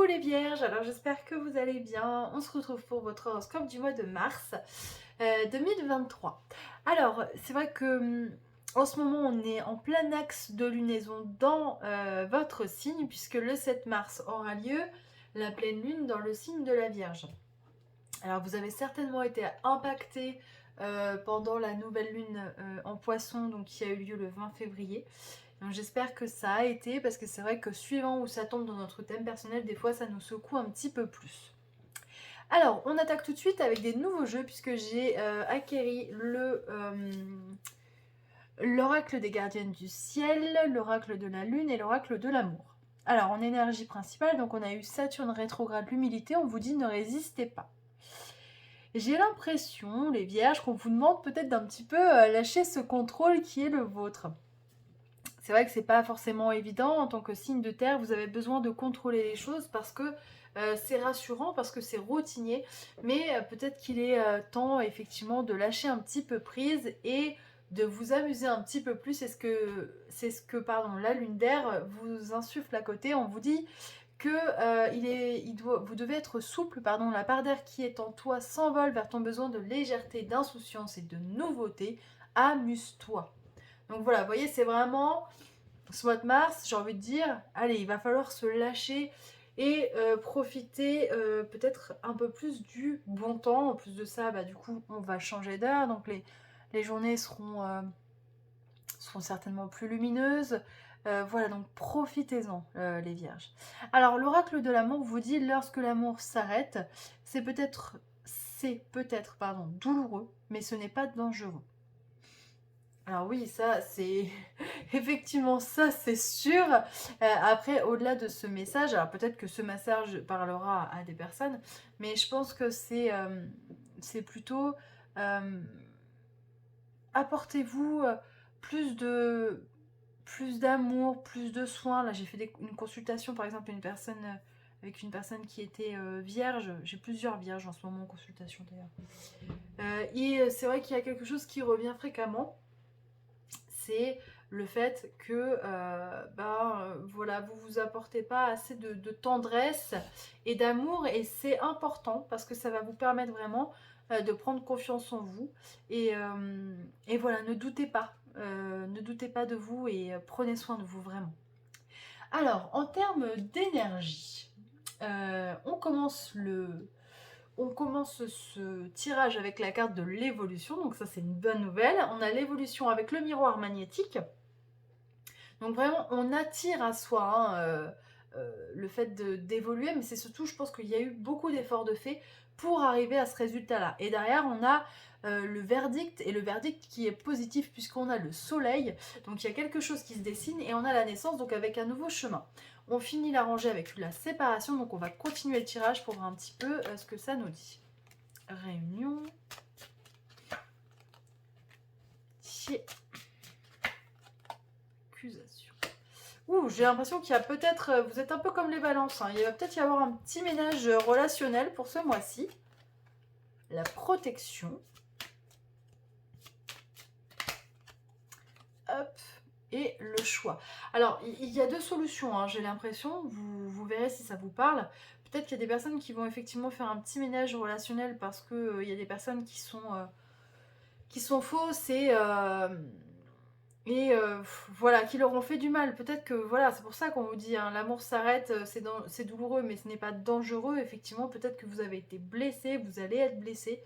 les vierges, alors j'espère que vous allez bien. On se retrouve pour votre horoscope du mois de mars 2023. Alors c'est vrai que en ce moment on est en plein axe de lunaison dans votre signe puisque le 7 mars aura lieu la pleine lune dans le signe de la Vierge. Alors vous avez certainement été impacté pendant la nouvelle lune en poisson donc qui a eu lieu le 20 février. Donc j'espère que ça a été, parce que c'est vrai que suivant où ça tombe dans notre thème personnel, des fois ça nous secoue un petit peu plus. Alors, on attaque tout de suite avec des nouveaux jeux, puisque j'ai acquéri l'oracle des gardiennes du ciel, l'oracle de la lune et l'oracle de l'amour. Alors, en énergie principale, donc on a eu Saturne rétrograde, l'humilité, on vous dit ne résistez pas. J'ai l'impression, les vierges, qu'on vous demande peut-être d'un petit peu lâcher ce contrôle qui est le vôtre. C'est vrai que c'est pas forcément évident en tant que signe de terre, vous avez besoin de contrôler les choses parce que c'est rassurant, parce que c'est routinier, mais peut-être qu'il est temps effectivement de lâcher un petit peu prise et de vous amuser un petit peu plus. C'est ce que pardon, la lune d'air vous insuffle à côté. On vous dit que vous devez être souple, pardon, la part d'air qui est en toi s'envole vers ton besoin de légèreté, d'insouciance et de nouveauté. Amuse-toi. Donc voilà, vous voyez, c'est vraiment ce mois de mars, j'ai envie de dire, allez, il va falloir se lâcher et profiter peut-être un peu plus du bon temps. En plus de ça, bah, du coup, on va changer d'heure, donc les journées seront certainement plus lumineuses. Voilà, donc profitez-en, les vierges. Alors, l'oracle de l'amour vous dit, lorsque l'amour s'arrête, c'est peut-être douloureux, mais ce n'est pas dangereux. Alors oui, ça c'est effectivement ça c'est sûr. Après, au-delà de ce message, alors peut-être que ce message parlera à des personnes, mais je pense que c'est plutôt euh, apportez-vous plus d'amour, plus de soins. Là, j'ai fait une consultation par exemple avec une personne qui était vierge. J'ai plusieurs vierges en ce moment en consultation d'ailleurs. Et c'est vrai qu'il y a quelque chose qui revient fréquemment, c'est le fait que voilà, vous vous apportez pas assez de tendresse et d'amour, et c'est important parce que ça va vous permettre vraiment de prendre confiance en vous et voilà, ne doutez pas de vous et prenez soin de vous vraiment. Alors, en termes d'énergie, on commence ce tirage avec la carte de l'évolution, donc ça c'est une bonne nouvelle. On a l'évolution avec le miroir magnétique. Donc vraiment, on attire à soi le fait d'évoluer, mais c'est surtout, je pense qu'il y a eu beaucoup d'efforts de fait pour arriver à ce résultat-là. Et derrière, on a le verdict, et le verdict qui est positif puisqu'on a le soleil, donc il y a quelque chose qui se dessine, et on a la naissance, donc avec un nouveau chemin. On finit la rangée avec la séparation, donc on va continuer le tirage pour voir un petit peu ce que ça nous dit. Réunion. Accusation. Ouh, j'ai l'impression qu'il y a peut-être, vous êtes un peu comme les balances, hein, il va peut-être y avoir un petit ménage relationnel pour ce mois-ci. La protection. Hop. Et le choix. Alors, il y a deux solutions, hein, j'ai l'impression, vous verrez si ça vous parle. Peut-être qu'il y a des personnes qui vont effectivement faire un petit ménage relationnel parce qu'il y a des personnes qui sont fausses et voilà, qui leur ont fait du mal. Peut-être que voilà, c'est pour ça qu'on vous dit, hein, l'amour s'arrête, c'est douloureux, mais ce n'est pas dangereux. Effectivement, peut-être que vous avez été blessé, vous allez être blessé,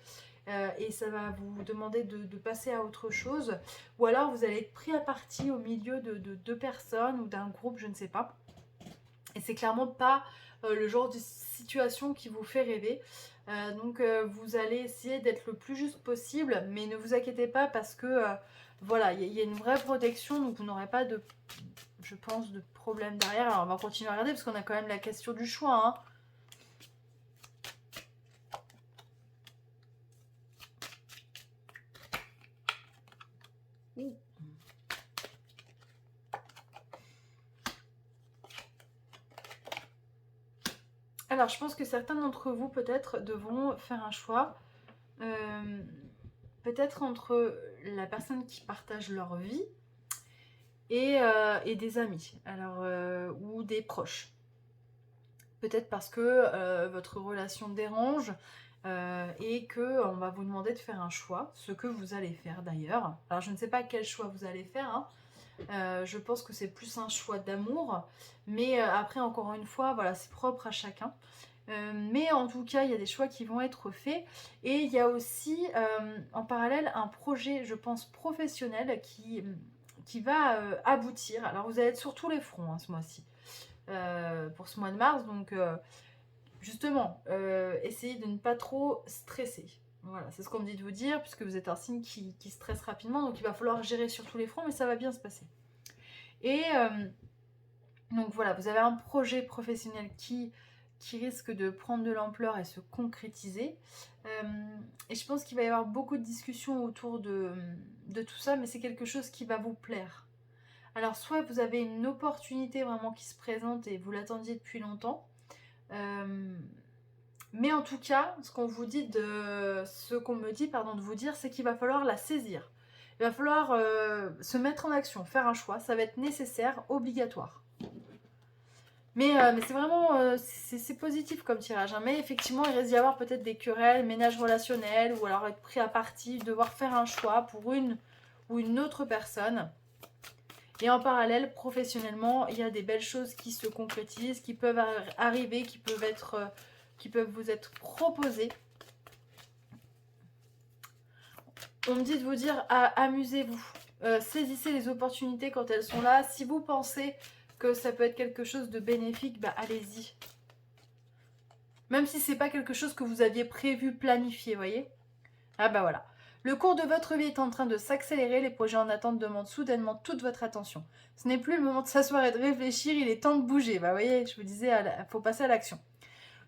et ça va vous demander de passer à autre chose. Ou alors vous allez être pris à partie au milieu de deux personnes ou d'un groupe, je ne sais pas. Et c'est clairement pas le genre de situation qui vous fait rêver. Donc vous allez essayer d'être le plus juste possible, mais ne vous inquiétez pas parce que voilà, il y a une vraie protection, donc vous n'aurez pas de, je pense, de problème derrière. Alors on va continuer à regarder parce qu'on a quand même la question du choix, hein. Alors je pense que certains d'entre vous peut-être devront faire un choix. Euh, Peut-être entre la personne qui partage leur vie et des amis, alors ou des proches. peut-être parce que votre relation dérange et que on va vous demander de faire un choix, ce que vous allez faire d'ailleurs. Alors je ne sais pas quel choix vous allez faire, hein. Je pense que c'est plus un choix d'amour, mais après encore une fois, voilà, c'est propre à chacun. Mais en tout cas, il y a des choix qui vont être faits et il y a aussi en parallèle un projet, je pense, professionnel qui va aboutir. Alors vous allez être sur tous les fronts, hein, ce mois-ci, pour ce mois de mars, donc justement, essayez de ne pas trop stresser. Voilà, c'est ce qu'on me dit de vous dire, puisque vous êtes un signe qui stresse rapidement, donc il va falloir gérer sur tous les fronts, mais ça va bien se passer. Et donc voilà, vous avez un projet professionnel qui risque de prendre de l'ampleur et se concrétiser. Et je pense qu'il va y avoir beaucoup de discussions autour de tout ça, mais c'est quelque chose qui va vous plaire. Alors soit vous avez une opportunité vraiment qui se présente et vous l'attendiez depuis longtemps, mais en tout cas, ce qu'on me dit, pardon, de vous dire, c'est qu'il va falloir la saisir. Il va falloir se mettre en action, faire un choix. Ça va être nécessaire, obligatoire. Mais c'est vraiment c'est positif comme tirage, hein. Mais effectivement, il risque d'y avoir peut-être des querelles, ménages relationnels, ou alors être pris à partie, devoir faire un choix pour une ou une autre personne. Et en parallèle, professionnellement, il y a des belles choses qui se concrétisent, qui peuvent arriver, qui peuvent vous être proposées. On me dit de vous dire, amusez-vous. Saisissez les opportunités quand elles sont là. Si vous pensez que ça peut être quelque chose de bénéfique, bah allez-y. Même si c'est pas quelque chose que vous aviez prévu, planifié, voyez. Ah bah voilà. Le cours de votre vie est en train de s'accélérer, les projets en attente demandent soudainement toute votre attention. Ce n'est plus le moment de s'asseoir et de réfléchir, il est temps de bouger. Bah voyez, je vous disais, il faut passer à l'action.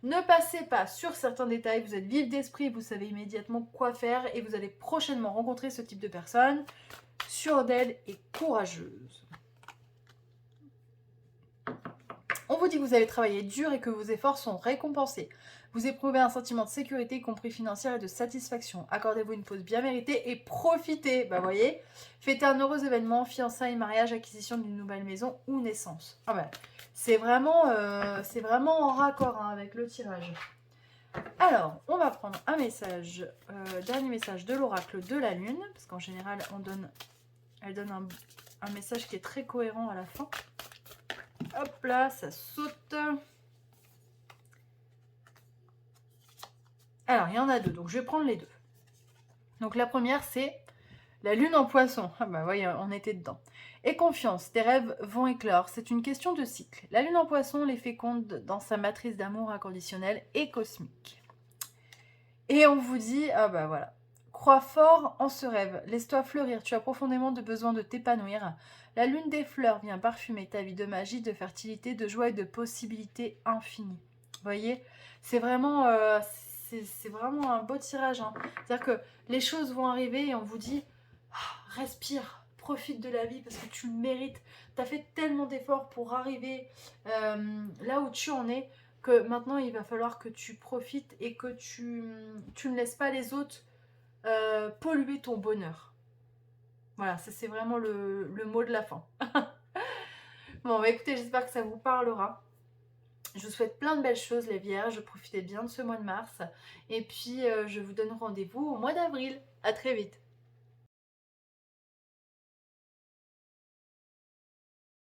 Ne passez pas sur certains détails, vous êtes vif d'esprit, vous savez immédiatement quoi faire et vous allez prochainement rencontrer ce type de personne, sûre d'elle et courageuse. On vous dit que vous avez travaillé dur et que vos efforts sont récompensés. Vous éprouvez un sentiment de sécurité, y compris financière et de satisfaction. Accordez-vous une pause bien méritée et profitez. Bah voyez, fêtez un heureux événement, fiançailles, mariage, acquisition d'une nouvelle maison ou naissance. Ah bah, c'est vraiment en raccord, hein, avec le tirage. Alors, on va prendre un message, dernier message de l'oracle de la lune, parce qu'en général, elle donne un message qui est très cohérent à la fin. Hop là, ça saute. Alors, il y en a deux, donc je vais prendre les deux. Donc la première, c'est la lune en poisson. Ah bah voyez, on était dedans. Et confiance, tes rêves vont éclore. C'est une question de cycle. La lune en poisson les féconde dans sa matrice d'amour inconditionnel et cosmique. Et on vous dit, ah bah voilà, crois fort en ce rêve, laisse-toi fleurir, tu as profondément de besoin de t'épanouir. La lune des fleurs vient parfumer ta vie de magie, de fertilité, de joie et de possibilités infinies. Vous voyez, c'est vraiment un beau tirage, hein. C'est-à-dire que les choses vont arriver et on vous dit, respire, profite de la vie parce que tu le mérites. Tu as fait tellement d'efforts pour arriver là où tu en es, que maintenant il va falloir que tu profites et que tu ne laisses pas les autres polluer ton bonheur. Voilà, ça c'est vraiment le mot de la fin. Bon, bah écoutez, j'espère que ça vous parlera. Je vous souhaite plein de belles choses les vierges, profitez bien de ce mois de mars. Et puis je vous donne rendez-vous au mois d'avril. À très vite.